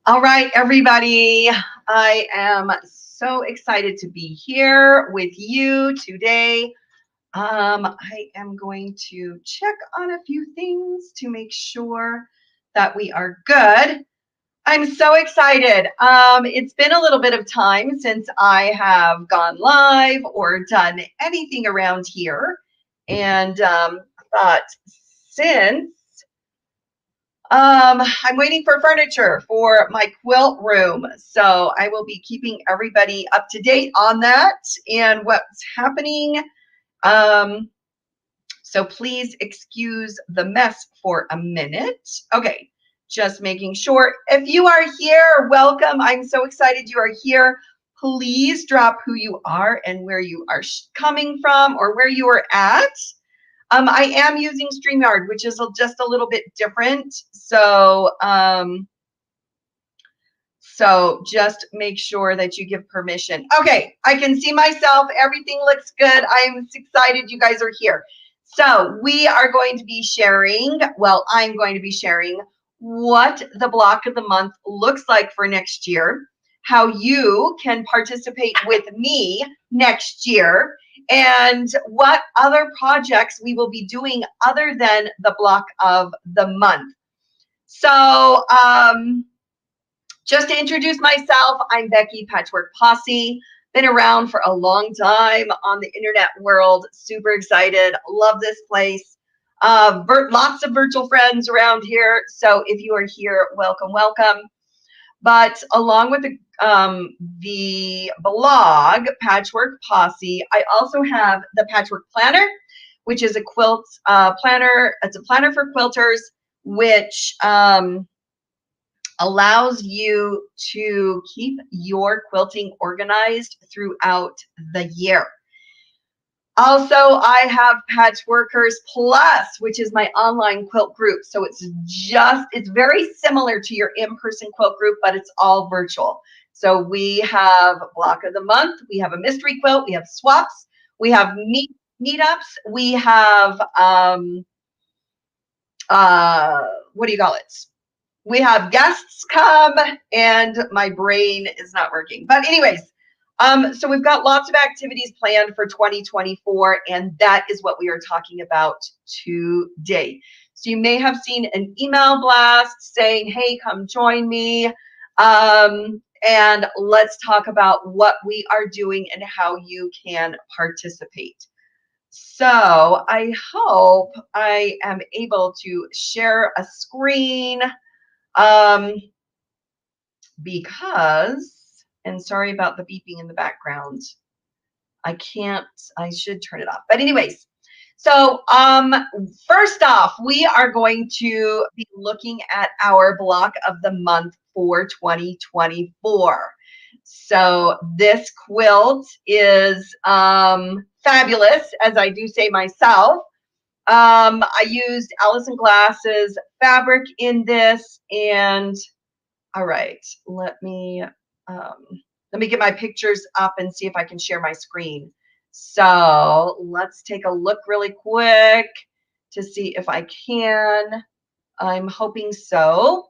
All right, everybody. I am so excited to be here with you today. I am going to check on a few things to make sure that we are good. I'm so excited. It's been a little bit of time since I have gone live or done anything around here. And I thought, since I'm waiting for furniture for my quilt room. So I will be keeping everybody up to date on that and what's happening. Um, so please excuse the mess for a minute. Okay, just making sure. If you are here, welcome. I'm so excited you are here. Please drop who you are and where you are coming from or where you are at. I am using StreamYard, which is just a little bit different. So just make sure that you give permission. Okay, I can see myself. Everything looks good. I'm excited you guys are here. So we are going to be sharing, well, I'm going to be sharing what the block of the month looks like for next year, how you can participate with me next year, and what other projects we will be doing other than the block of the month. So, just to introduce myself, I'm Becky Patchwork Posse. Been around for a long time on the internet world. Super excited. Love this place. Lots of virtual friends around here. So if you are here, welcome, welcome. But along with the blog Patchwork Posse, I also have the Patchwork Planner, which is a quilt planner. It's a planner for quilters, which allows you to keep your quilting organized throughout the year. Also, I have Patchworkers Plus, which is my online quilt group. So it's very similar to your in-person quilt group, but it's all virtual. So we have block of the month, we have a mystery quilt, we have swaps, we have meetups, we have what do you call it? We have guests come, and my brain is not working. But anyways, so we've got lots of activities planned for 2024, and that is what we are talking about today. So you may have seen an email blast saying, hey, come join me. And let's talk about what we are doing and how you can participate. So I hope I am able to share a screen. Um, because, and sorry about the beeping in the background. I should turn it off. But anyways, so first off, we are going to be looking at our block of the month for 2024. So this quilt is fabulous, as I do say myself. I used Allison Glass's fabric in this, and all right, let me get my pictures up and see if I can share my screen. So let's take a look really quick to see if I can. I'm hoping so.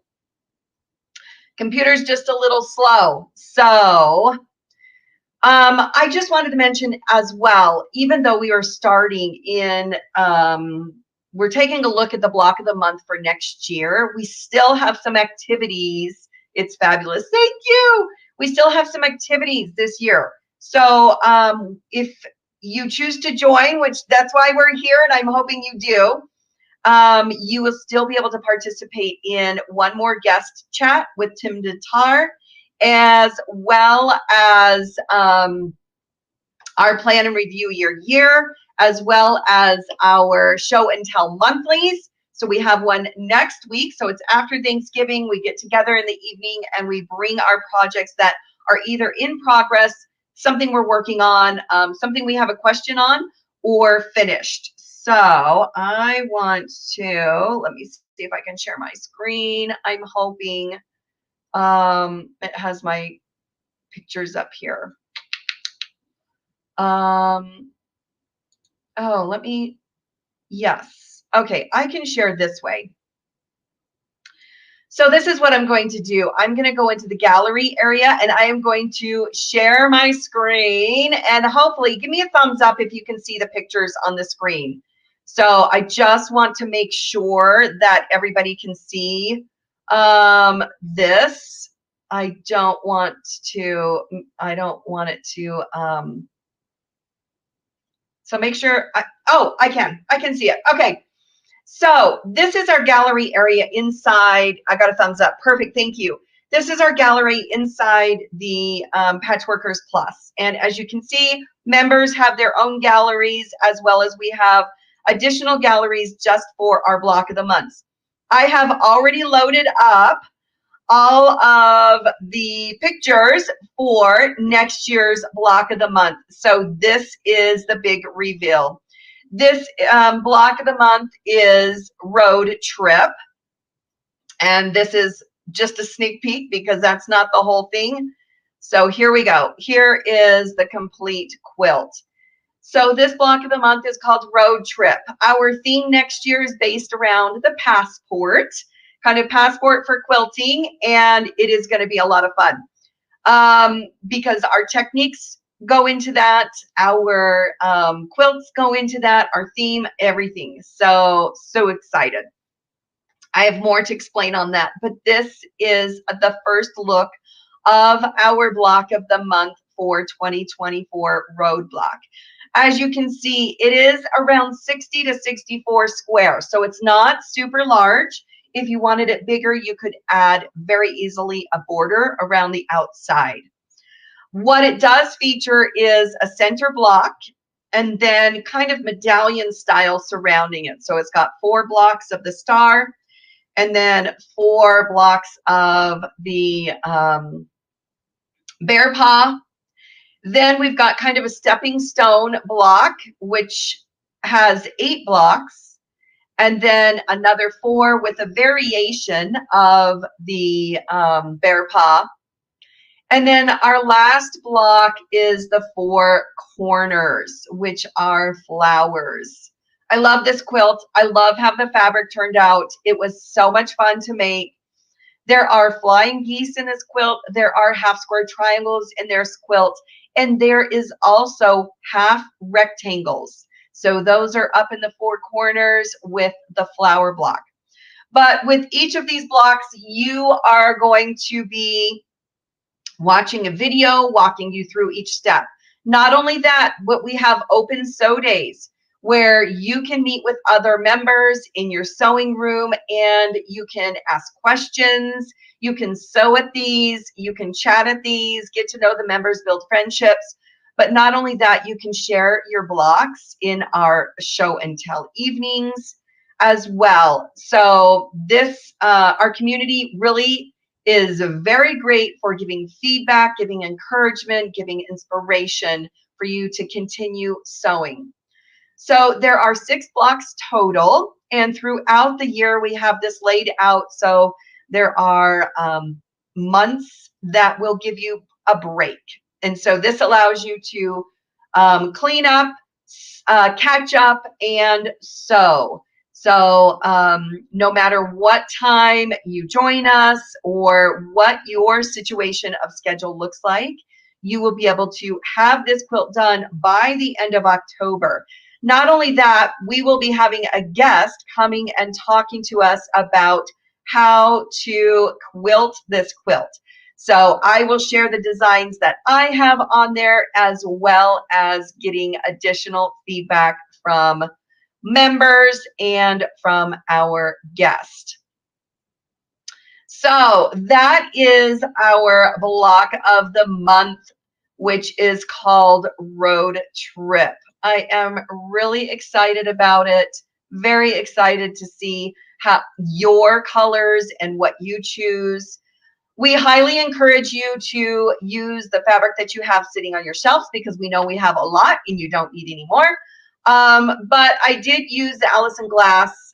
Computer's just a little slow. So I just wanted to mention as well, even though we are starting in, we're taking a look at the block of the month for next year, we still have some activities. It's fabulous. Thank you. We still have some activities this year. So if you choose to join, which that's why we're here, and I'm hoping you do, you will still be able to participate in one more guest chat with Tim Datar, as well as our plan and review your year, as well as our show and tell monthlies. So we have one next week. So it's after Thanksgiving. We get together in the evening and we bring our projects that are either in progress, something we're working on, something we have a question on, or finished. So I want to, let me see if I can share my screen. I'm hoping it has my pictures up here. Oh, yes. Okay, I can share this way. So this is what I'm going to do. I'm going to go into the gallery area and I am going to share my screen, and hopefully give me a thumbs up if you can see the pictures on the screen. So I just want to make sure that everybody can see this. I don't want it to, so make sure, I can see it. Okay. So this is our gallery area inside. I got a thumbs up. Perfect. Thank you. This is our gallery inside the Patchworkers Plus. And as you can see, members have their own galleries, as well as we have additional galleries just for our block of the months. I have already loaded up all of the pictures for next year's block of the month. So this is the big reveal. This block of the month is Road Trip. And this is just a sneak peek because that's not the whole thing. So here we go. Here is the complete quilt. So this block of the month is called Road Trip. Our theme next year is based around the passport, kind of passport for quilting, and it is going to be a lot of fun because our techniques go into that, our quilts go into that, our theme, everything. So excited. I have more to explain on that, but this is the first look of our block of the month for 2024 road block. As you can see, it is around 60 to 64 square, so it's not super large. If you wanted it bigger, you could add very easily a border around the outside. What it does feature is a center block and then kind of medallion style surrounding it. So it's got 4 blocks of the star and then 4 blocks of the bear paw. Then we've got kind of a stepping stone block, which has 8 blocks, and then another 4 with a variation of the bear paw. And then our last block is the 4 corners, which are flowers. I love this quilt. I love how the fabric turned out. It was so much fun to make. There are flying geese in this quilt. There are half square triangles in this quilt. And there is also half rectangles. So those are up in the 4 corners with the flower block. But with each of these blocks, you are going to be watching a video, walking you through each step. Not only that, but we have open sew days where you can meet with other members in your sewing room and you can ask questions, you can sew at these, you can chat at these, get to know the members, build friendships. But not only that, you can share your blocks in our show and tell evenings as well. So this, our community really is very great for giving feedback, giving encouragement, giving inspiration for you to continue sewing. So there are 6 blocks total, and throughout the year we have this laid out. So there are months that will give you a break. And so this allows you to clean up, catch up, and sew. So no matter what time you join us or what your situation of schedule looks like, you will be able to have this quilt done by the end of October. Not only that, we will be having a guest coming and talking to us about how to quilt this quilt. So I will share the designs that I have on there, as well as getting additional feedback from members and from our guest. So that is our block of the month, which is called Road Trip. I am really excited about it, very excited to see how your colors and what you choose. We highly encourage you to use the fabric that you have sitting on your shelves, because we know we have a lot and you don't need any more. But I did use the Allison Glass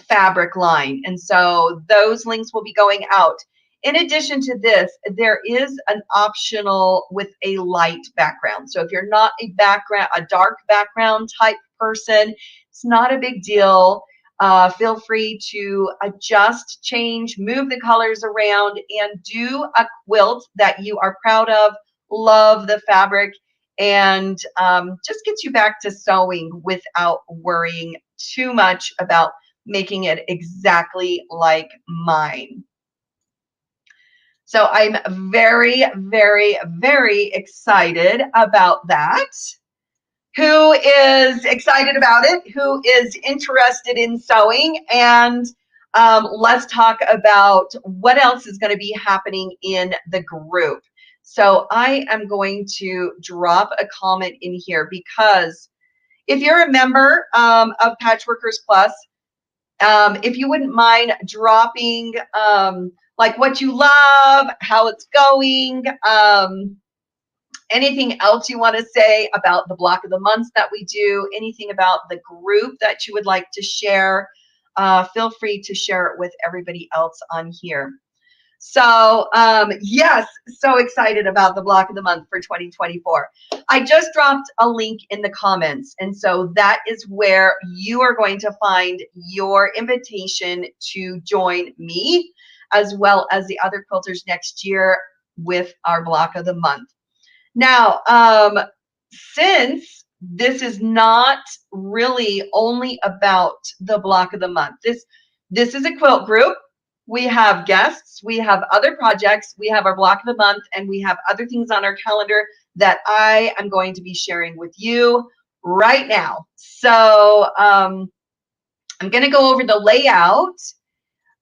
fabric line, and so those links will be going out. In addition to this, there is an optional with a light background. So if you're not a dark background type person, it's not a big deal. Feel free to adjust, change, move the colors around, and do a quilt that you are proud of, love the fabric, and just gets you back to sewing without worrying too much about making it exactly like mine. So I'm very, very, very excited about that. Who is excited about it? Who is interested in sewing? And let's talk about what else is going to be happening in the group. So I am going to drop a comment in here because if you're a member of Patchworkers Plus, if you wouldn't mind dropping like what you love, how it's going, anything else you want to say about the block of the months that we do, anything about the group that you would like to share, feel free to share it with everybody else on here. So yes, so excited about the block of the month for 2024. I just dropped a link in the comments, and so that is where you are going to find your invitation to join me as well as the other quilters next year with our block of the month. Now, since this is not really only about the block of the month, this is a quilt group. We have guests, we have other projects, we have our block of the month, and we have other things on our calendar that I am going to be sharing with you right now. So I'm going to go over the layout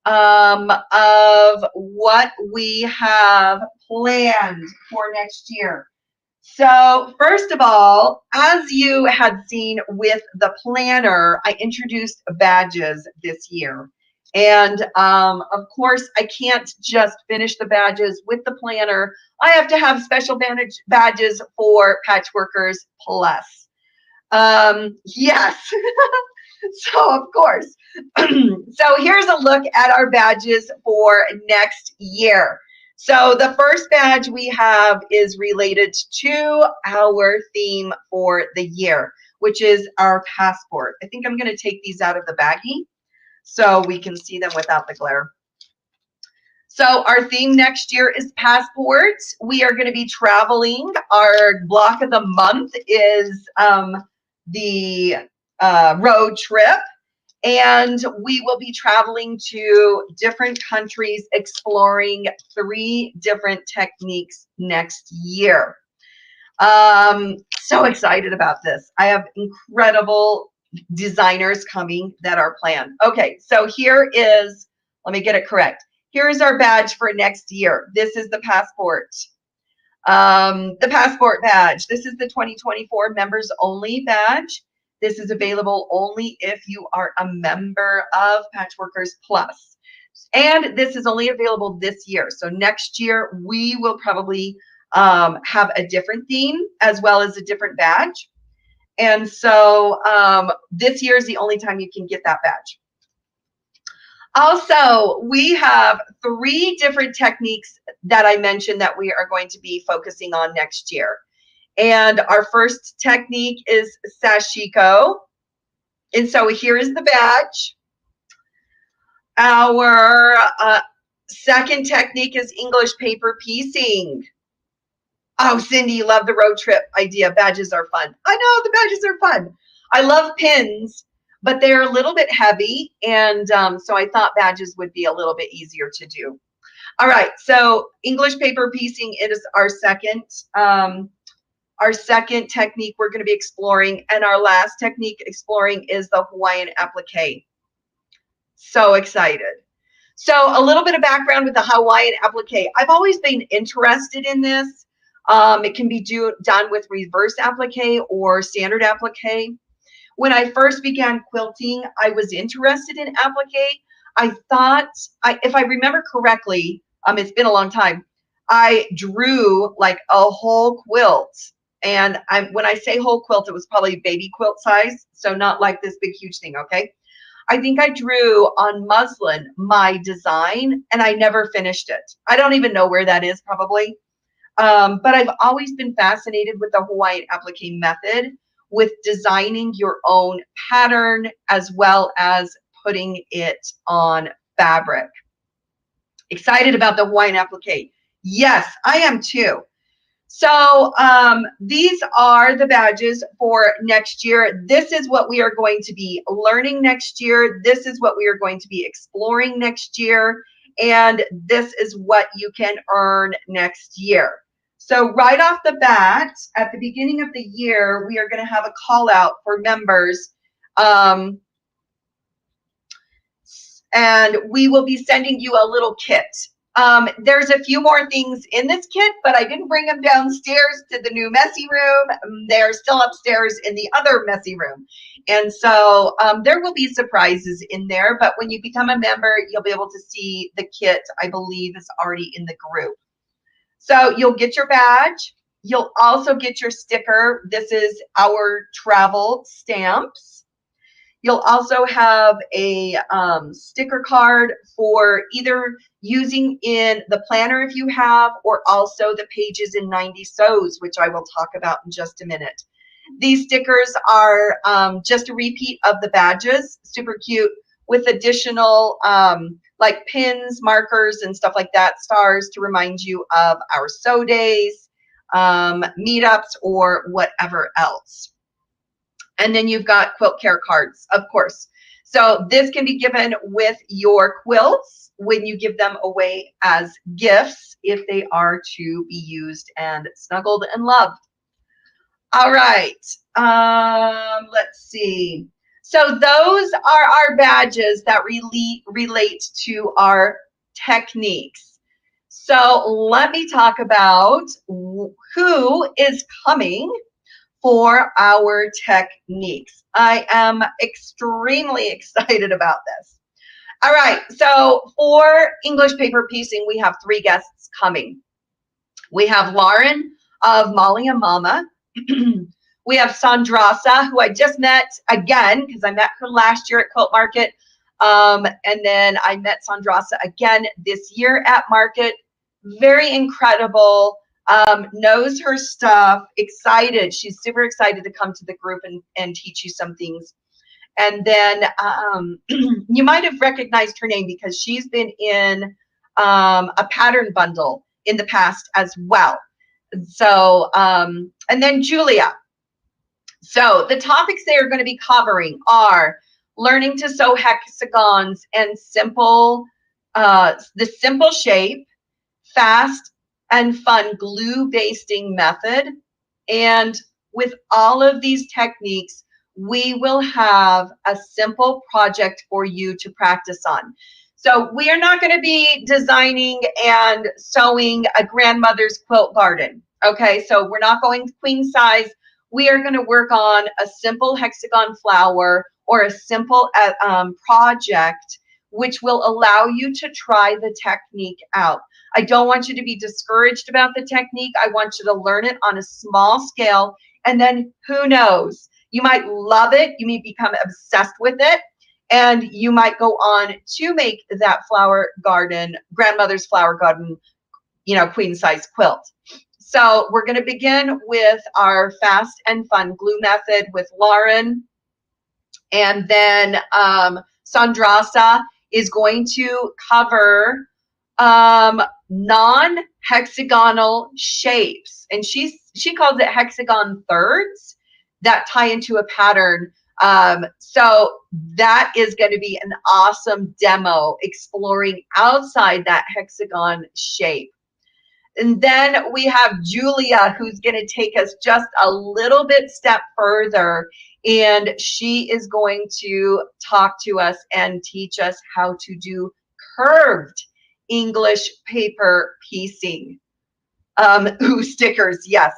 of what we have planned for next year. So first of all, as you had seen with the planner, I introduced badges this year. And of course, I can't just finish the badges with the planner. I have to have special badges for Patchworkers Plus. Yes. So of course. So here's a look at our badges for next year. So the first badge we have is related to our theme for the year, which is our passport. I think I'm going to take these out of the baggie so we can see them without the glare. So our theme next year is passports. We are going to be traveling. Our block of the month is the road trip. And we will be traveling to different countries, exploring 3 different techniques next year. So excited about this. I have incredible designers coming that are planned. Okay, so here is, let me get it correct. Here is our badge for next year. This is the passport. The passport badge. This is the 2024 members only badge. This is available only if you are a member of Patchworkers Plus. And this is only available this year. So next year, we will probably have a different theme as well as a different badge. And so this year is the only time you can get that badge. Also, we have 3 different techniques that I mentioned that we are going to be focusing on next year. And our first technique is sashiko. And so here is the badge. Our second technique is English paper piecing. Oh, Cindy, you love the road trip idea. Badges are fun. I know the badges are fun. I love pins, but they're a little bit heavy. And so I thought badges would be a little bit easier to do. All right, so English paper piecing is our second technique we're going to be exploring, and our last technique exploring is the Hawaiian applique. So excited. So a little bit of background with the Hawaiian applique. I've always been interested in this. It can be done with reverse applique or standard applique. When I first began quilting, I was interested in applique. I thought, if I remember correctly, it's been a long time, I drew like a whole quilt. And when I say whole quilt, it was probably baby quilt size, so not like this big, huge thing, okay? I think I drew on muslin my design, and I never finished it. I don't even know where that is, probably. But I've always been fascinated with the Hawaiian applique method, with designing your own pattern as well as putting it on fabric. Excited about the Hawaiian applique. Yes, I am too. So these are the badges for next year. This is what we are going to be learning next year. This is what we are going to be exploring next year. And this is what you can earn next year. So right off the bat, at the beginning of the year, we are going to have a call out for members. And we will be sending you a little kit. There's a few more things in this kit, but I didn't bring them downstairs to the new messy room. They're still upstairs in the other messy room. And so there will be surprises in there, but when you become a member, you'll be able to see the kit, I believe, is already in the group. So you'll get your badge. You'll also get your sticker. This is our travel stamps. You'll also have a sticker card for either using in the planner if you have, or also the pages in 90 Sews, which I will talk about in just a minute. These stickers are just a repeat of the badges, super cute, with additional like pins, markers, and stuff like that, stars to remind you of our sew days, meetups, or whatever else. And then you've got quilt care cards, of course. So this can be given with your quilts when you give them away as gifts if they are to be used and snuggled and loved. All right, let's see. So those are our badges that relate to our techniques. So let me talk about who is coming for our techniques. I am extremely excited about this. All right, so for English paper piecing, we have 3 guests coming. We have Lauren of Molly and Mama. We have Sandrasa, who I just met again, because I met her last year at Quilt Market. And then I met Sandrasa again this year at Market. Very incredible. Knows her stuff, excited. She's super excited to come to the group and teach you some things. And then you might have recognized her name because she's been in a pattern bundle in the past as well. So, and then Julia. So the topics they are going to be covering are learning to sew hexagons and the simple shape, fast and fun glue basting method. And with all of these techniques, we will have a simple project for you to practice on. So we are not going to be designing and sewing a grandmother's quilt garden. Okay, so we're not going queen size. We are going to work on a simple hexagon flower or a simple project, which will allow you to try the technique out. I don't want you to be discouraged about the technique. I want you to learn it on a small scale, and then who knows? You might love it. You may become obsessed with it, and you might go on to make that flower garden, grandmother's flower garden, queen size quilt. So we're going to begin with our fast and fun glue method with Lauren, and then Sandrasa is going to cover non-hexagonal shapes, and she calls it hexagon thirds that tie into a pattern. So that is going to be an awesome demo exploring outside that hexagon shape. And then we have Julia, who's going to take us just a little bit step further, and she is going to talk to us and teach us how to do curved English paper piecing. Stickers, yes.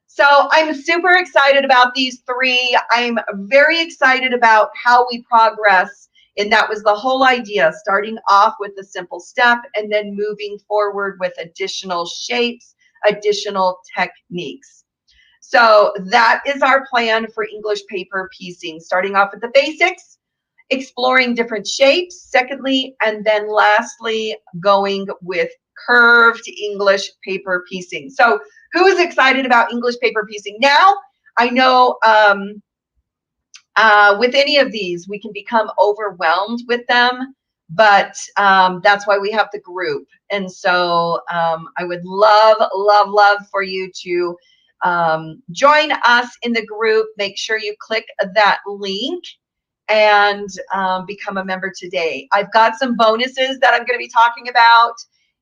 So I'm super excited about these 3. I'm very excited about how we progress. And that was the whole idea, starting off with a simple step and then moving forward with additional shapes, additional techniques. So that is our plan for English paper piecing, starting off with the basics, exploring different shapes, secondly, and then lastly, going with curved English paper piecing. So who is excited about English paper piecing? Now, I know With any of these, we can become overwhelmed with them, but that's why we have the group. And so I would love, love, love for you to join us in the group. Make sure you click that link and become a member today. I've got some bonuses that I'm going to be talking about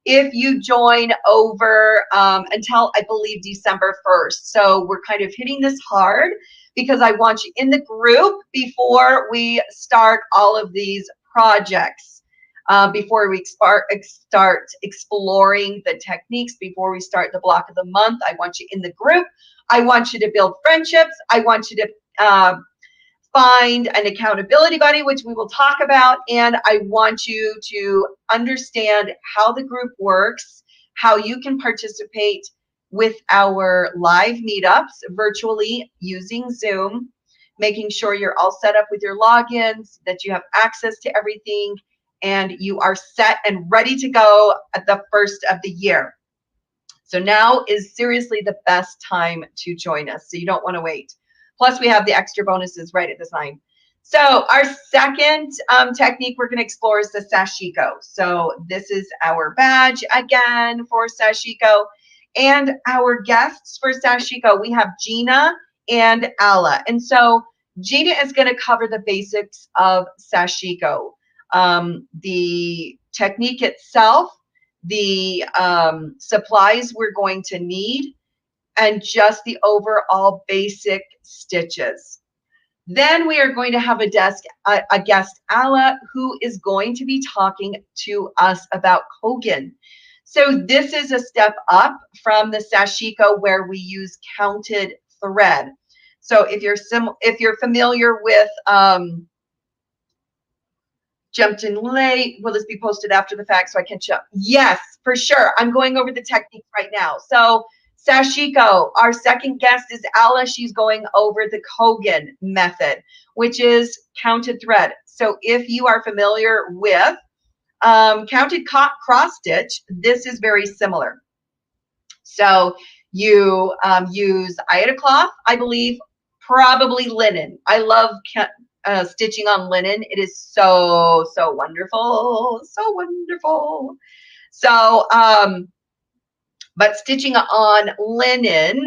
if you join over until I believe December 1st. So we're kind of hitting this hard because I want you in the group before we start all of these projects, before we start exploring the techniques, before we start the block of the month. I want you in the group. I want you to build friendships. I want you to find an accountability buddy, which we will talk about. And I want you to understand how the group works, how you can participate with our live meetups virtually using Zoom, making sure you're all set up with your logins, that you have access to everything, and you are set and ready to go at the first of the year. So now is seriously the best time to join us. So you don't want to wait. Plus, we have the extra bonuses right at the time. So our second technique we're going to explore is the Sashiko. So this is our badge again for Sashiko. And our guests for Sashiko, we have Gina and Alla. And so Gina is going to cover the basics of Sashiko. The technique itself, the supplies we're going to need, and just the overall basic stitches. Then we are going to have a guest, Alla, who is going to be talking to us about Kogan. So this is a step up from the Sashiko where we use counted thread. So if you're familiar with jumped in late, will this be posted after the fact so I can jump? Yes, for sure. I'm going over the technique right now. So Sashiko, our second guest is Alla. She's going over the Kogan method, which is counted thread. So if you are familiar with counted cross stitch, this is very similar. So you use Aida cloth, I believe, probably linen. I love stitching on linen. It is so, so wonderful, so wonderful. So, but stitching on linen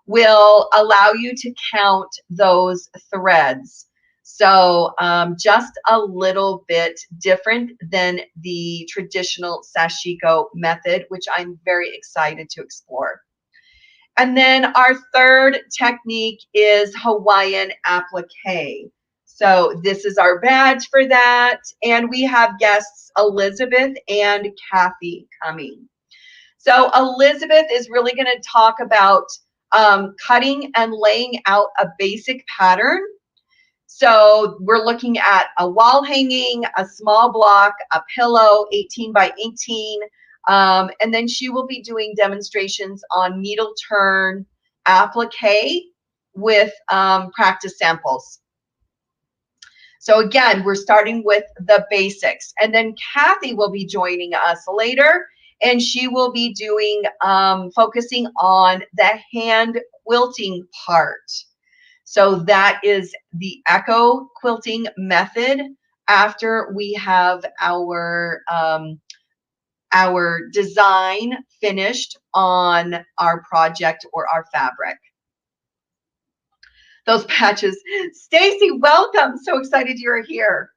will allow you to count those threads. So just a little bit different than the traditional Sashiko method, which I'm very excited to explore. And then our third technique is Hawaiian applique. So this is our badge for that. And we have guests Elizabeth and Kathy coming. So Elizabeth is really going to talk about cutting and laying out a basic pattern. So we're looking at a wall hanging, a small block, a pillow, 18 by 18. And then she will be doing demonstrations on needle turn applique with practice samples. So again, we're starting with the basics. And then Kathy will be joining us later, and she will be doing, focusing on the hand quilting part. So that is the echo quilting method after we have our design finished on our project or our fabric. Those patches. Stacy, welcome. So excited you're here.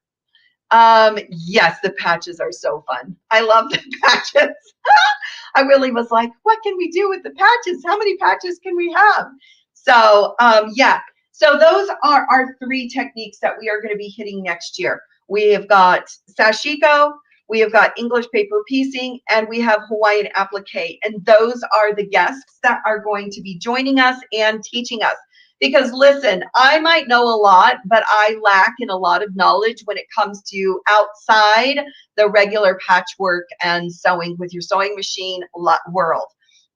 Yes, the patches are so fun. I love the patches. I really was like, what can we do with the patches? How many patches can we have? So yeah, so those are our three techniques that we are going to be hitting next year. We have got Sashiko, we have got English paper piecing, and we have Hawaiian applique. And those are the guests that are going to be joining us and teaching us. Because listen, I might know a lot, but I lack in a lot of knowledge when it comes to outside the regular patchwork and sewing with your sewing machine world.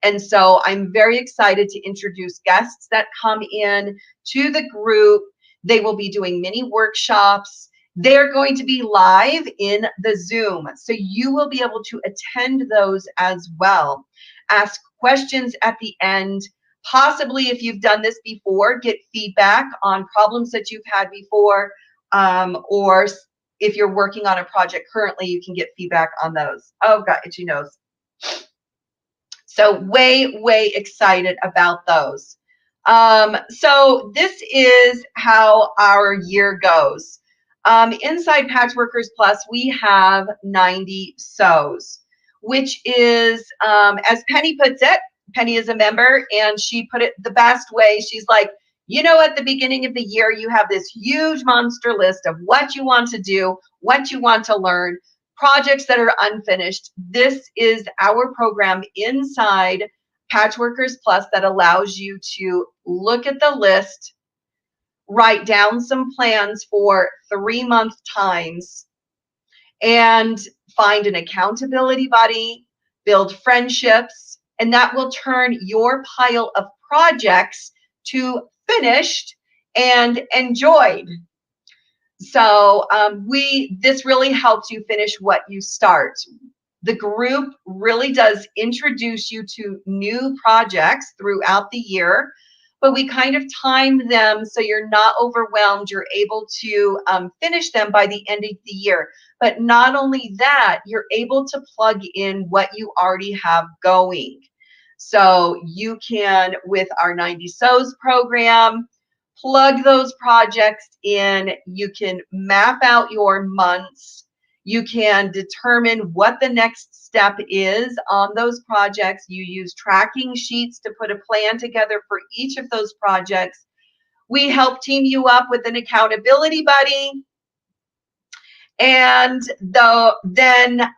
And so I'm very excited to introduce guests that come in to the group. They will be doing mini workshops. They're going to be live in the Zoom. So you will be able to attend those as well. Ask questions at the end. Possibly, if you've done this before, get feedback on problems that you've had before, or if you're working on a project currently, you can get feedback on those. Oh, got itchy nose. So way excited about those. So this is how our year goes. Inside Patchworkers Plus, we have 90 sews, which is, as Penny puts it, Penny is a member, and she put it the best way. She's like, you know, at the beginning of the year, you have this huge monster list of what you want to do, what you want to learn, projects that are unfinished. This is our program inside Patchworkers Plus that allows you to look at the list, write down some plans for 3-month times, and find an accountability buddy, build friendships, and that will turn your pile of projects to finished and enjoyed. So this really helps you finish what you start. The group really does introduce you to new projects throughout the year, but we kind of time them so you're not overwhelmed. You're able to finish them by the end of the year. But not only that, you're able to plug in what you already have going. So you can, with our 90 Sews program, plug those projects in. You can map out your months. You can determine what the next step is on those projects. You use tracking sheets to put a plan together for each of those projects. We help team you up with an accountability buddy. And then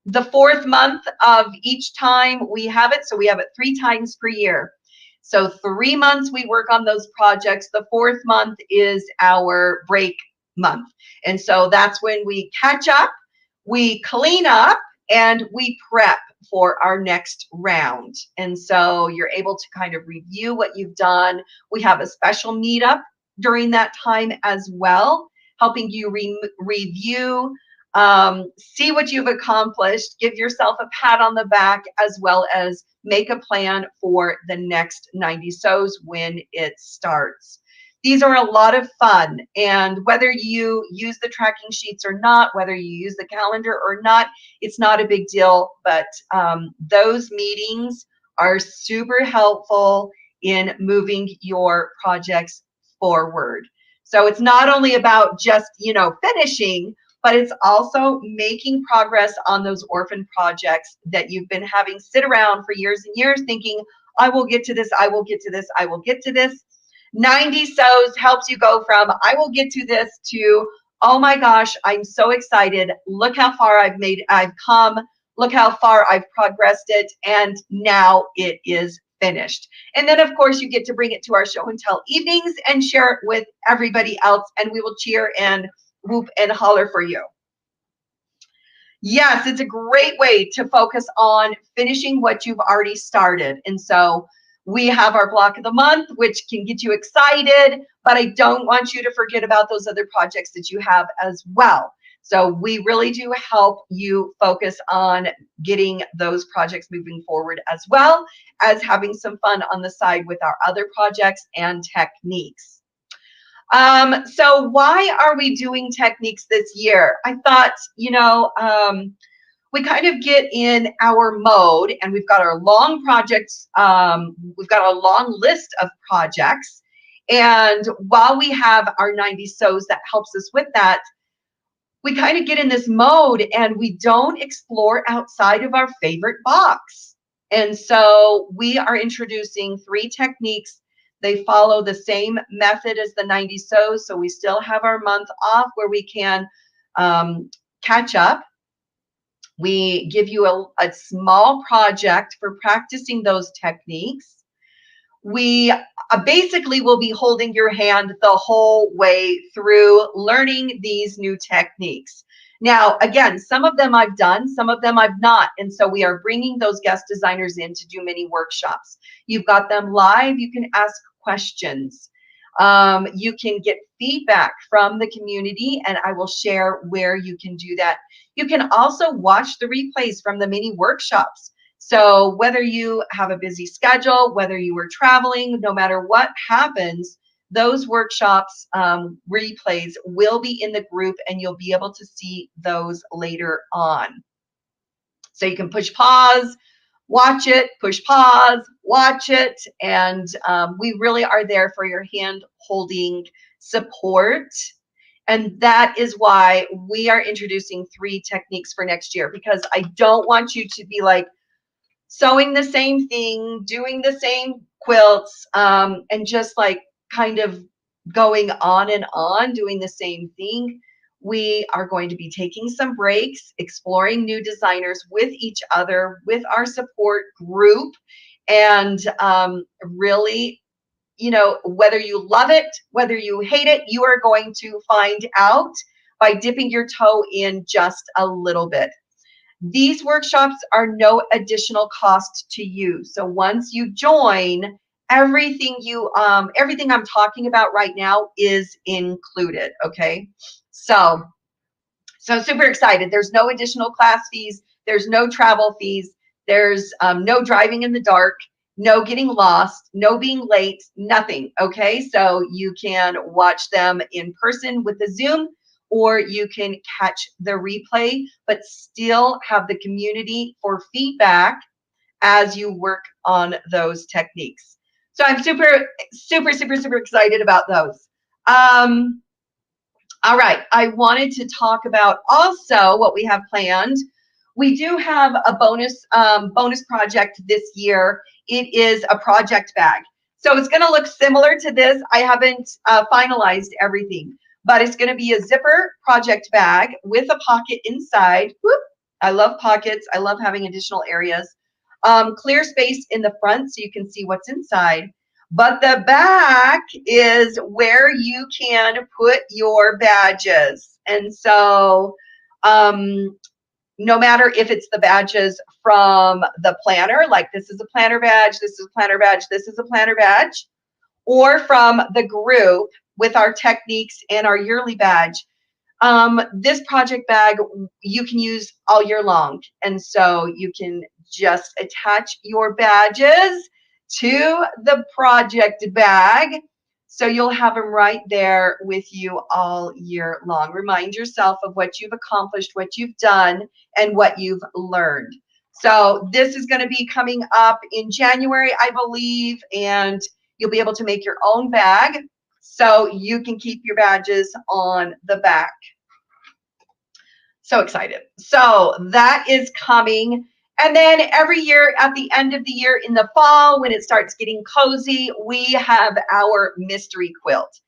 the 4th month of each time we have it, so we have it 3 times per year. So 3 months we work on those projects. The 4th month is our break month. And so that's when we catch up, we clean up, and we prep for our next round. And so you're able to kind of review what you've done. We have a special meetup during that time as well, helping you review, see what you've accomplished, give yourself a pat on the back, as well as make a plan for the next 90 Sews when it starts. These are a lot of fun, and whether you use the tracking sheets or not, whether you use the calendar or not, it's not a big deal, but those meetings are super helpful in moving your projects forward. So it's not only about just, finishing, but it's also making progress on those orphan projects that you've been having sit around for years and years thinking, I will get to this, I will get to this, I will get to this. 90 Sews helps you go from I will get to this to, oh my gosh, I'm so excited. Look how far I've come. Look how far I've progressed it. And now it is finished. And then of course you get to bring it to our show and tell evenings and share it with everybody else. And we will cheer and whoop and holler for you. Yes, it's a great way to focus on finishing what you've already started. And so we have our block of the month, which can get you excited, but I don't want you to forget about those other projects that you have as well. So we really do help you focus on getting those projects moving forward, as well as having some fun on the side with our other projects and techniques. So why are we doing techniques this year? I thought, we kind of get in our mode, and we've got our long projects. We've got a long list of projects. And while we have our 90 Sews that helps us with that, we kind of get in this mode and we don't explore outside of our favorite box. And so we are introducing 3 techniques. They follow the same method as the 90 Sews. So we still have our month off where we can catch up. We give you a small project for practicing those techniques. We basically will be holding your hand the whole way through learning these new techniques. Now, again, some of them I've done, some of them I've not. And so we are bringing those guest designers in to do mini workshops. You've got them live. You can ask questions. You can get feedback from the community, and I will share where you can do that. You can also watch the replays from the mini workshops. So whether you have a busy schedule, whether you are traveling, no matter what happens, those workshops replays will be in the group and you'll be able to see those later on. So you can push pause, watch it, push pause, watch it, and we really are there for your hand holding support. And that is why we are introducing 3 techniques for next year, because I don't want you to be like sewing the same thing, doing the same quilts, and just like kind of going on and on doing the same thing. We are going to be taking some breaks, exploring new designers with each other, with our support group, and really, whether you love it, whether you hate it, you are going to find out by dipping your toe in just a little bit. These workshops are no additional cost to you. So once you join, everything I'm talking about right now is included. Okay. So super excited. There's no additional class fees. There's no travel fees. There's no driving in the dark, no getting lost, no being late, nothing. Okay. So you can watch them in person with the Zoom, or you can catch the replay, but still have the community for feedback as you work on those techniques. So I'm super, super, super, super excited about those. All right, I wanted to talk about also what we have planned. We do have a bonus project this year. It is a project bag. So it's going to look similar to this. I haven't finalized everything, but it's going to be a zipper project bag with a pocket inside. Whoop. I love pockets. I love having additional areas. Clear space in the front so you can see what's inside. But the back is where you can put your badges. And so no matter if it's the badges from the planner, like this is a planner badge, this is a planner badge, this is a planner badge, or from the group with our techniques and our yearly badge, this project bag you can use all year long. And so you can just attach your badges to the project bag. So you'll have them right there with you all year long. Remind yourself of what you've accomplished, what you've done, and what you've learned. So this is going to be coming up in January, I believe, and you'll be able to make your own bag so you can keep your badges on the back. So excited. So that is coming. And then every year at the end of the year in the fall, when it starts getting cozy, we have our mystery quilt.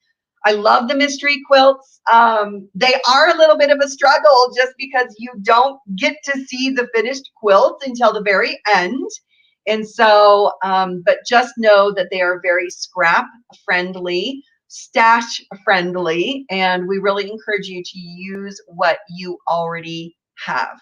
I love the mystery quilts. They are a little bit of a struggle just because you don't get to see the finished quilt until the very end. And so, but just know that they are very scrap friendly, stash friendly, and we really encourage you to use what you already have.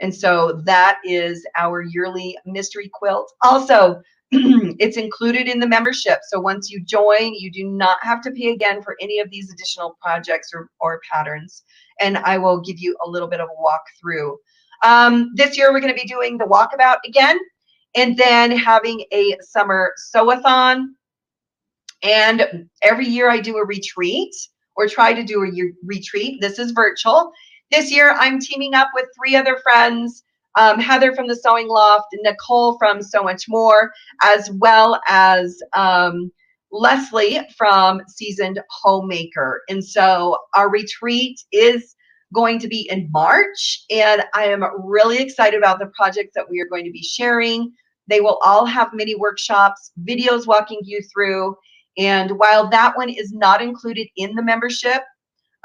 And so that is our yearly mystery quilt. Also, it's included in the membership. So once you join, you do not have to pay again for any of these additional projects or patterns. And I will give you a little bit of a walkthrough. This year, we're going to be doing the walkabout again, and then having a summer sew-a-thon. And every year I do a retreat or try to do a retreat. This is virtual. This year I'm teaming up with 3 other friends, Heather from the Sewing Loft, Nicole from So Much More, as well as Leslie from Seasoned Homemaker. And so our retreat is going to be in March, and I am really excited about the projects that we are going to be sharing. They will all have mini workshops, videos walking you through. And while that one is not included in the membership,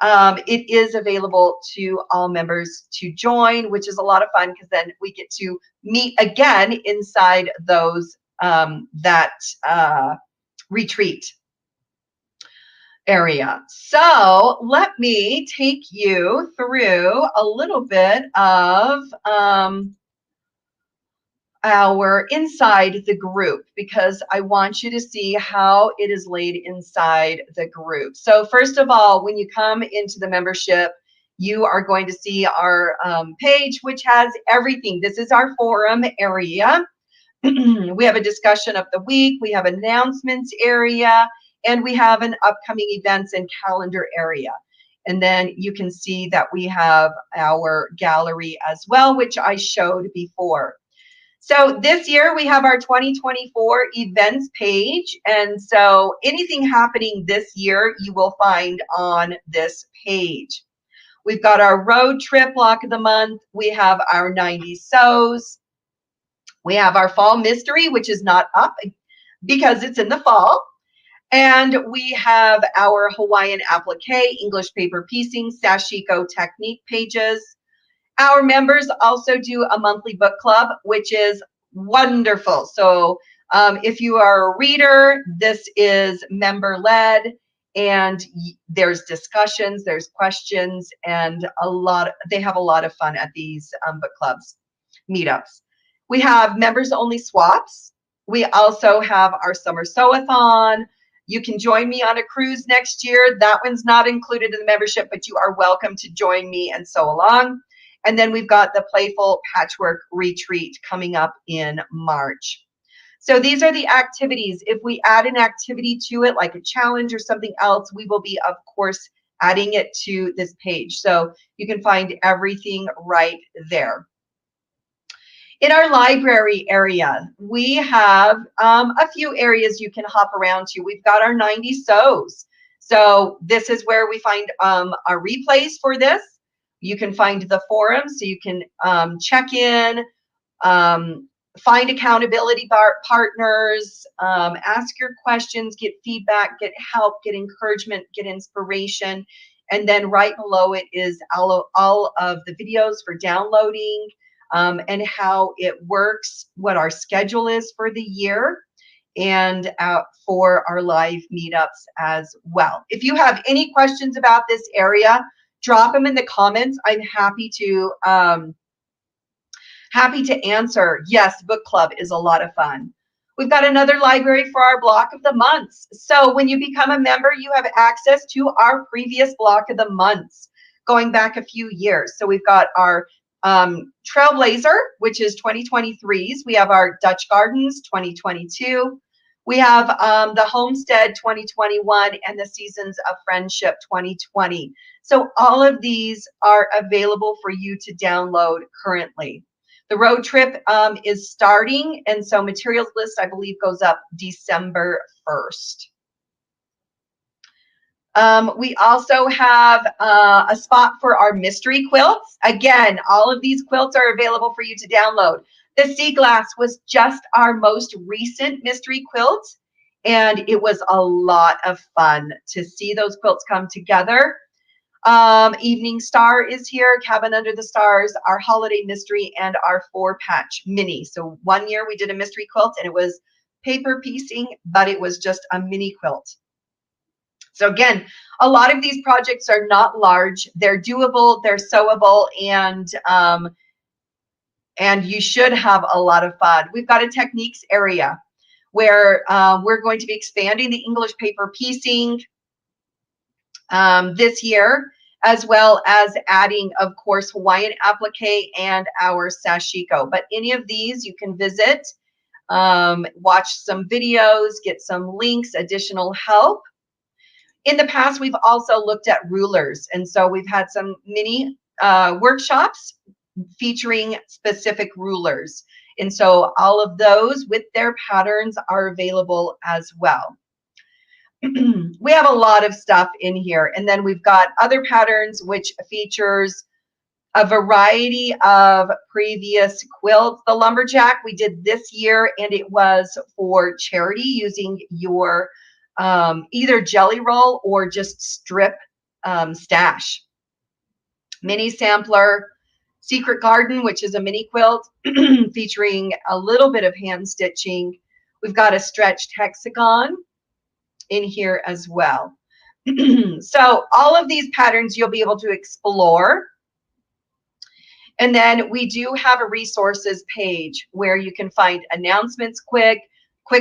it is available to all members to join, which is a lot of fun because then we get to meet again inside those retreat area. So let me take you through a little bit of our inside the group, because I want you to see how it is laid inside the group. So first of all, when you come into the membership, you are going to see our page, which has everything. This is our forum area. We have a discussion of the week, we have announcements area, and we have an upcoming events and calendar area. And then you can see that we have our gallery as well, which I showed before. So this year we have our 2024 events page. And so anything happening this year, you will find on this page. We've got our road trip block of the month. We have our 90 sews. We have our fall mystery, which is not up because it's in the fall. And we have our Hawaiian applique, English paper piecing, sashiko technique pages. Our members also do a monthly book club, which is wonderful. So if you are a reader, this is member led, and there's discussions, there's questions, and they have a lot of fun at these book clubs, meetups. We have members only swaps. We also have our summer sew-a-thon. You can join me on a cruise next year. That one's not included in the membership, but you are welcome to join me and sew along. And then we've got the Playful Patchwork Retreat coming up in March. So these are the activities. If we add an activity to it, like a challenge or something else, we will be, of course, adding it to this page. So you can find everything right there. In our library area, we have a few areas you can hop around to. We've got our 90 sews. So this is where we find our replays for this. You can find the forum, so you can check in, find accountability partners, ask your questions, get feedback, get help, get encouragement, get inspiration. And then right below it is all of the videos for downloading, and how it works, what our schedule is for the year, and for our live meetups as well. If you have any questions about this area, drop them in the comments. I'm happy to answer. Yes, book club is a lot of fun. We've got another library for our block of the months. So when you become a member, you have access to our previous block of the months, going back a few years. So we've got our Trailblazer, which is 2023's. We have our Dutch Gardens 2022. We have the Homestead 2021 and the Seasons of Friendship 2020. So all of these are available for you to download currently. The road trip is starting, and so materials list, I believe, goes up December 1st. We also have a spot for our mystery quilts. Again, all of these quilts are available for you to download. The Sea Glass was just our most recent mystery quilt, and it was a lot of fun to see those quilts come together. Evening Star is here, Cabin Under the Stars, our holiday mystery, and our 4-patch mini. So one year we did a mystery quilt, and it was paper piecing, but it was just a mini quilt. So again, a lot of these projects are not large. They're doable, they're sewable, and you should have a lot of fun. We've got a techniques area where we're going to be expanding the English paper piecing this year, as well as adding, of course, Hawaiian applique and our sashiko. But any of these you can visit, watch some videos, get some links, additional help. In the past, we've also looked at rulers, and so we've had some mini workshops featuring specific rulers. And so all of those with their patterns are available as well. We have a lot of stuff in here, and then we've got other patterns which features a variety of previous quilts. The lumberjack we did this year, and it was for charity using your either jelly roll or just strip stash. Mini sampler, Secret Garden, which is a mini quilt featuring a little bit of hand stitching. We've got a stretched hexagon in here as well. So all of these patterns you'll be able to explore. And then we do have a resources page where you can find announcements quick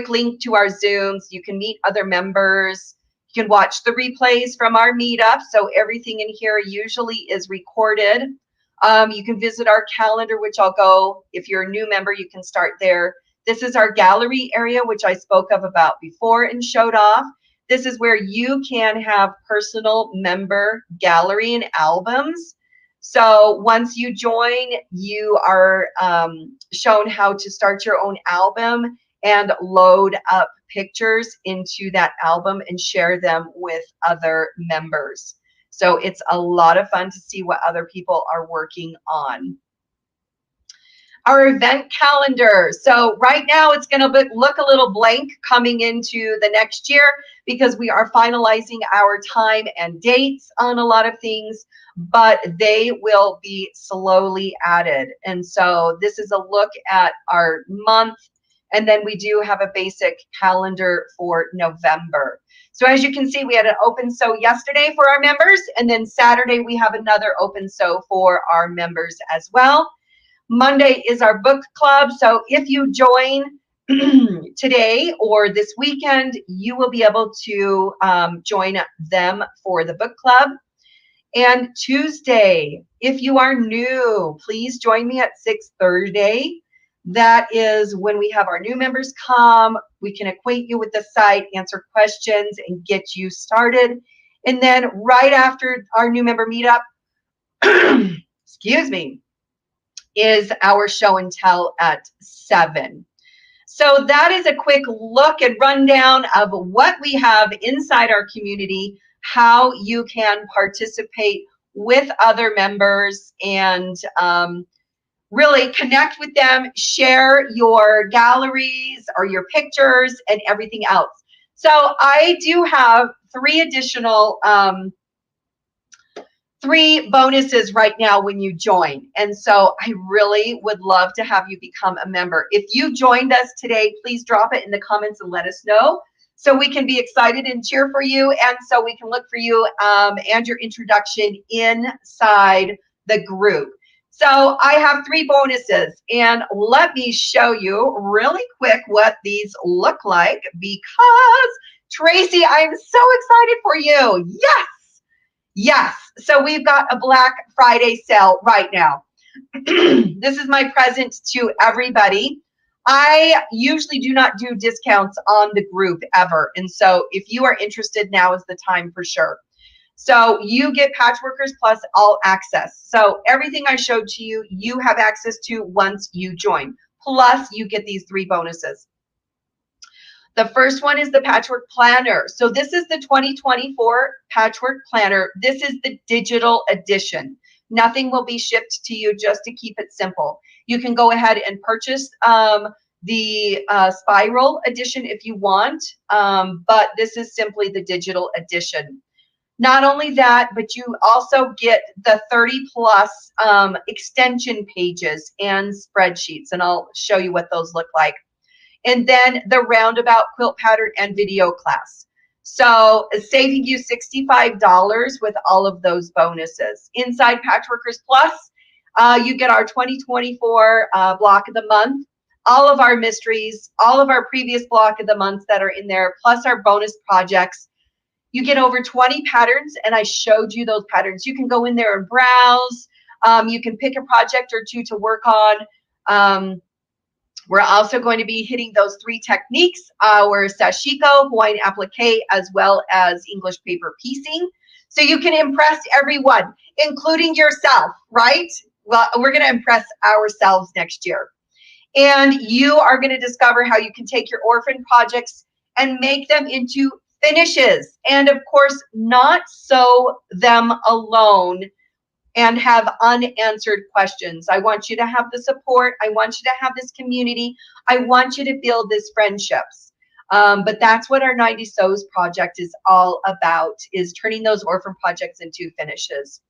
link to our Zooms. You can meet other members. You You can watch the replays from our meetup. So everything in here usually is recorded. You can visit our calendar, which I'll go, if you're a new member, you can start there. This is our gallery area, which I spoke of about before and showed off. This is where you can have personal member gallery and albums. So once you join, you are shown how to start your own album and load up pictures into that album and share them with other members. So it's a lot of fun to see what other people are working on. Our event calendar. So right now it's going to look a little blank coming into the next year because we are finalizing our time and dates on a lot of things, but they will be slowly added. And so this is a look at our month, and then we do have a basic calendar for November. So as you can see, we had an open sew yesterday for our members, and then Saturday we have another open sew for our members as well. Monday is our book club. So if you join today or this weekend, you will be able to join them for the book club. And Tuesday, if you are new, please join me at 6:30. That is when we have our new members come. We can acquaint you with the site, answer questions, and get you started. And then right after our new member meetup, excuse me, is our show and tell at 7. So that is a quick look and rundown of what we have inside our community, how you can participate with other members and really connect with them, share your galleries or your pictures and everything else. So I do have 3 additional 3 bonuses right now when you join. And so I really would love to have you become a member. If you joined us today, please drop it in the comments and let us know so we can be excited and cheer for you, and so we can look for you and your introduction inside the group. So I have 3 bonuses, and let me show you really quick what these look like because Tracy, I'm so excited for you. Yes. Yes, so we've got a Black Friday sale right now. This is my present to everybody. I usually do not do discounts on the group ever. And so if you are interested, now is the time for sure. So you get Patchworkers Plus All Access. So everything I showed to you, you have access to once you join. Plus you get these 3 bonuses. The first one is the Patchwork Planner. So this is the 2024 Patchwork Planner. This is the digital edition. Nothing will be shipped to you, just to keep it simple. You can go ahead and purchase the spiral edition if you want, but this is simply the digital edition. Not only that, but you also get the 30 plus extension pages and spreadsheets, and I'll show you what those look like. And then the roundabout quilt pattern and video class. So saving you $65 with all of those bonuses. Inside Patchworkers Plus, you get our 2024 block of the month, all of our mysteries, all of our previous block of the months that are in there, plus our bonus projects. You get over 20 patterns, and I showed you those patterns. You can go in there and browse. You can pick a project or 2 to work on. We're also going to be hitting those 3 techniques, our sashiko, Hawaiian applique, as well as English paper piecing. So you can impress everyone, including yourself, right? Well, we're going to impress ourselves next year. And you are going to discover how you can take your orphan projects and make them into finishes. And of course, not sew them alone and have unanswered questions. I want you to have the support. I want you to have this community. I want you to build these friendships. But that's what our 90 Sews project is all about, is turning those orphan projects into finishes.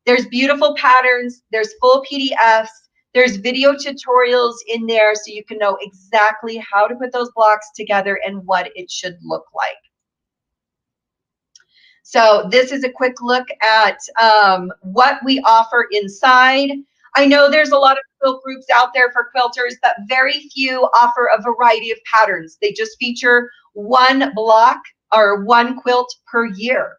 There's beautiful patterns. There's full PDFs. There's video tutorials in there so you can know exactly how to put those blocks together and what it should look like. So this is a quick look at what we offer inside. I know there's a lot of quilt groups out there for quilters, but very few offer a variety of patterns. They just feature one block or one quilt per year.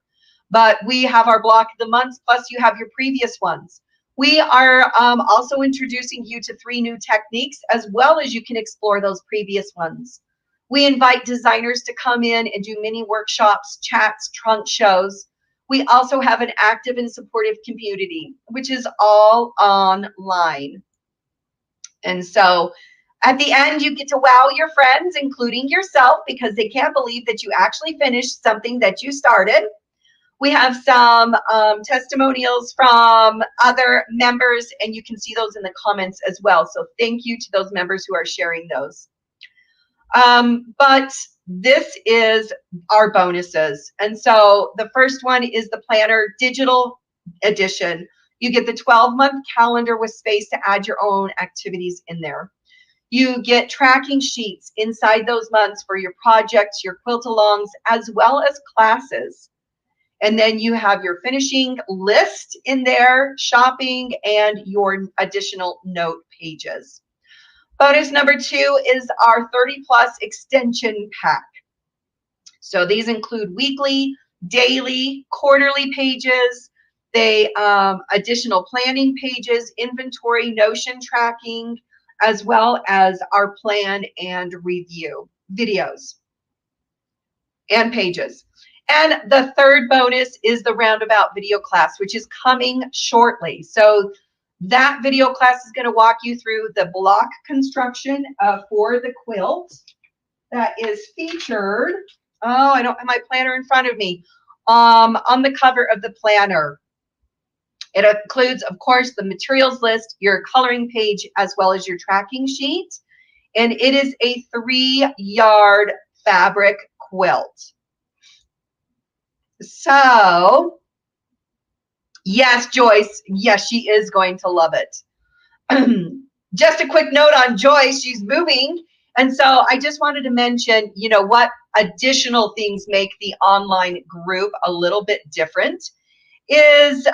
But we have our block of the months, plus you have your previous ones. We are also introducing you to 3 new techniques, as well as you can explore those previous ones. We invite designers to come in and do mini workshops, chats, trunk shows. We also have an active and supportive community, which is all online. And so at the end, you get to wow your friends, including yourself, because they can't believe that you actually finished something that you started. We have some testimonials from other members, and you can see those in the comments as well. So thank you to those members who are sharing those. But this is our bonuses. And so the first one is the planner digital edition. You get the 12-month calendar with space to add your own activities in there. You get tracking sheets inside those months for your projects, your quilt-alongs, as well as classes. And then you have your finishing list in there, shopping, and your additional note pages. Bonus number 2 is our 30+ extension pack. So these include weekly, daily, quarterly pages, they additional planning pages, inventory, Notion tracking, as well as our plan and review videos and pages. And the third bonus is the roundabout video class, which is coming shortly. So that video class is going to walk you through the block construction for the quilt that is featured. Oh, I don't have my planner in front of me. On the cover of the planner. It includes, of course, the materials list, your coloring page, as well as your tracking sheet. And it is a 3-yard fabric quilt. So, yes, Joyce, yes, she is going to love it. Just a quick note on Joyce, she's moving. And so I just wanted to mention, you know, what additional things make the online group a little bit different is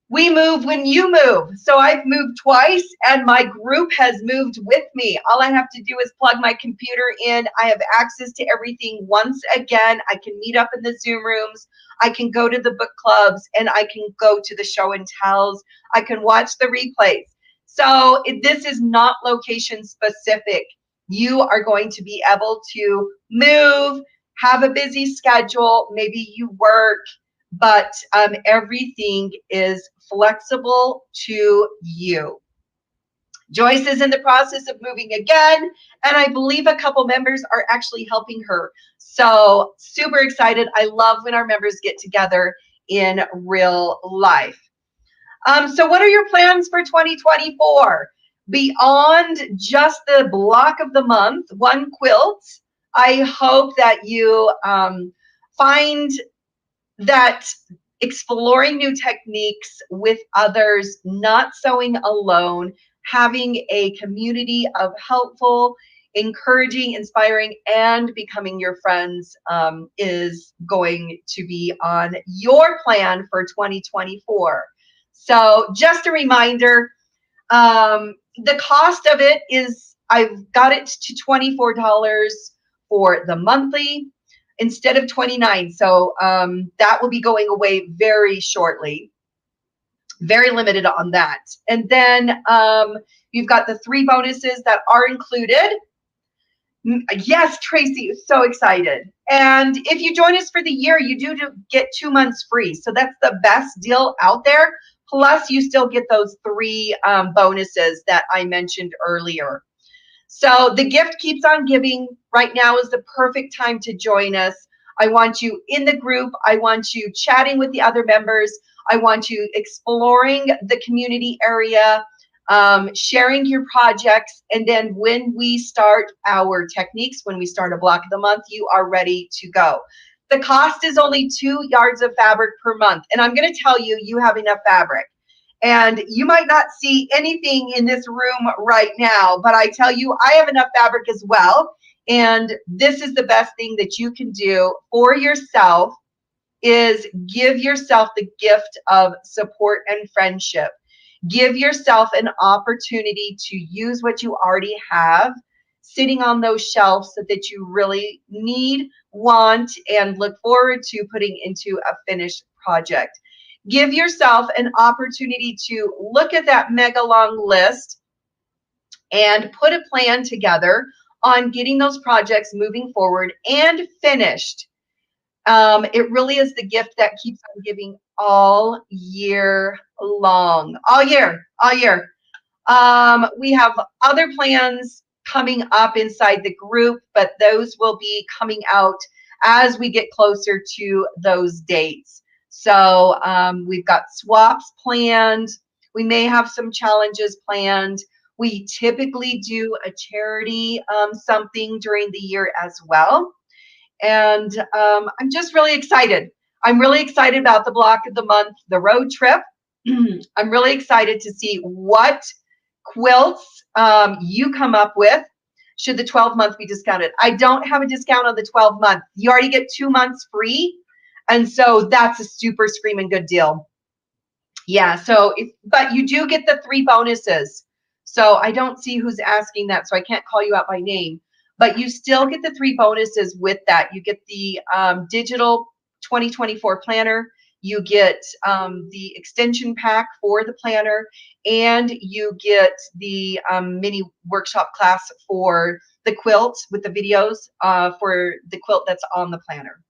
we move when you move. So I've moved twice and my group has moved with me. All I have to do is plug my computer in. I have access to everything once again. I can meet up in the Zoom rooms. I can go to the book clubs and I can go to the show and tells. I can watch the replays. So this is not location specific. You are going to be able to move, have a busy schedule, maybe you work, but everything is flexible to you. Joyce is in the process of moving again, and I believe a couple members are actually helping her. So super excited. I love when our members get together in real life. So what are your plans for 2024? Beyond just the block of the month, one quilt, I hope that you find that exploring new techniques with others, not sewing alone, having a community of helpful, encouraging, inspiring, and becoming your friends is going to be on your plan for 2024. So just a reminder, the cost of it is, I've got it to $24 for the monthly instead of $29. So that will be going away very shortly. Very limited on that. And then you've got the 3 bonuses that are included. Yes, Tracy, so excited. And if you join us for the year, you do get 2 months free. So that's the best deal out there. Plus, you still get those 3 bonuses that I mentioned earlier. So the gift keeps on giving. Right now is the perfect time to join us. I want you in the group. I want you chatting with the other members. I want you exploring the community area, sharing your projects. And then when we start our techniques, when we start a block of the month, you are ready to go. The cost is only 2 yards of fabric per month. And I'm going to tell you, you have enough fabric. And you might not see anything in this room right now, but I tell you, I have enough fabric as well. And this is the best thing that you can do for yourself, is give yourself the gift of support and friendship. Give yourself an opportunity to use what you already have sitting on those shelves that you really need, want, and look forward to putting into a finished project. Give yourself an opportunity to look at that mega long list and put a plan together on getting those projects moving forward and finished. It really is the gift that keeps on giving all year long, all year, all year. We have other plans coming up inside the group, but those will be coming out as we get closer to those dates. So we've got swaps planned. We may have some challenges planned. We typically do a charity something during the year as well. And I'm just really excited. I'm really excited about the block of the month, the road trip. I'm really excited to see what quilts you come up with. Should the 12-month be discounted? I don't have a discount on the 12-month. You already get 2 months free. And so that's a super screaming good deal. Yeah, so, but you do get the 3 bonuses. So I don't see who's asking that, so I can't call you out by name. But you still get the 3 bonuses with that. You get the digital 2024 planner. You get the extension pack for the planner, and you get the mini workshop class for the quilt with the videos for the quilt that's on the planner.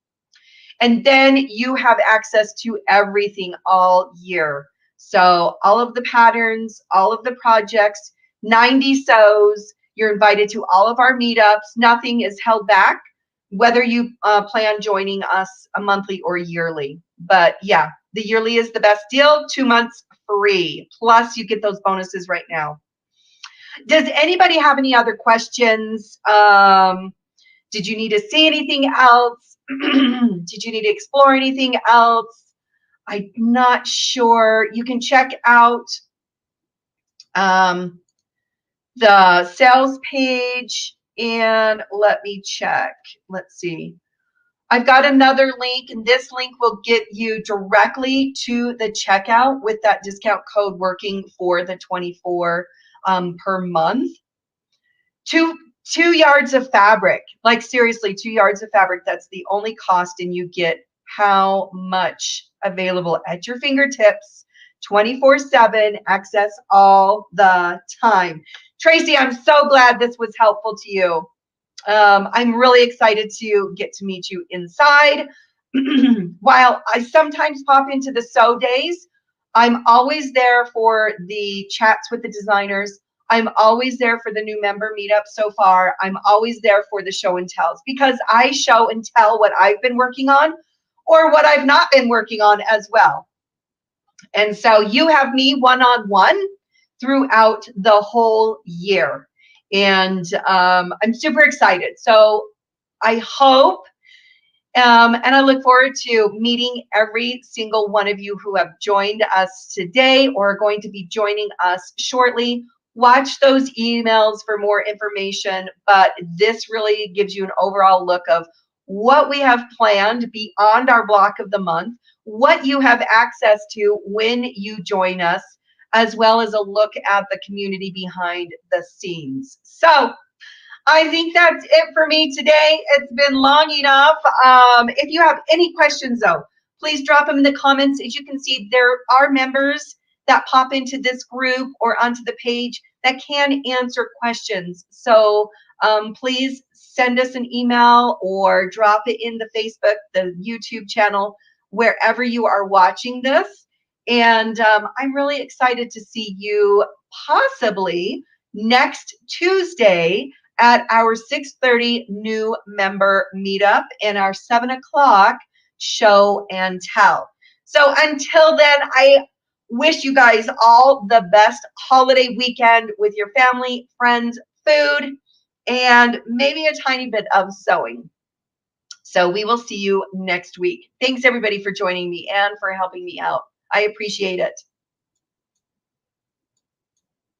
And then you have access to everything all year. So all of the patterns, all of the projects, 90 sews. You're invited to all of our meetups. Nothing is held back, whether you plan joining us a monthly or yearly. But yeah, the yearly is the best deal, 2 months free. Plus you get those bonuses right now. Does anybody have any other questions? Did you need to see anything else? Did you need to explore anything else? I'm not sure. You can check out the sales page, and let me check. Let's see. I've got another link, and this link will get you directly to the checkout with that discount code working for the 24 per month. Two yards of fabric, like seriously, 2 yards of fabric. That's the only cost, and you get how much available at your fingertips, 24/7, access all the time. Tracy, I'm so glad this was helpful to you. I'm really excited to get to meet you inside. While I sometimes pop into the sew days, I'm always there for the chats with the designers. I'm always there for the new member meetup so far. I'm always there for the show and tells, because I show and tell what I've been working on or what I've not been working on as well. And so you have me one-on-one throughout the whole year. And I'm super excited. So I hope and I look forward to meeting every single one of you who have joined us today or are going to be joining us shortly. Watch those emails for more information, but this really gives you an overall look of what we have planned beyond our block of the month, what you have access to when you join us, as well as a look at the community behind the scenes. So I think that's it for me today. It's been long enough. If you have any questions, though, please drop them in the comments. As you can see, there are members that pop into this group or onto the page that can answer questions. So please send us an email or drop it in the Facebook, the YouTube channel, wherever you are watching this. And I'm really excited to see you possibly next Tuesday at our 6:30 new member meetup and our 7 o'clock show and tell. So until then, I wish you guys all the best holiday weekend with your family, friends, food, and maybe a tiny bit of sewing. So we will see you next week. Thanks everybody for joining me and for helping me out. I appreciate it.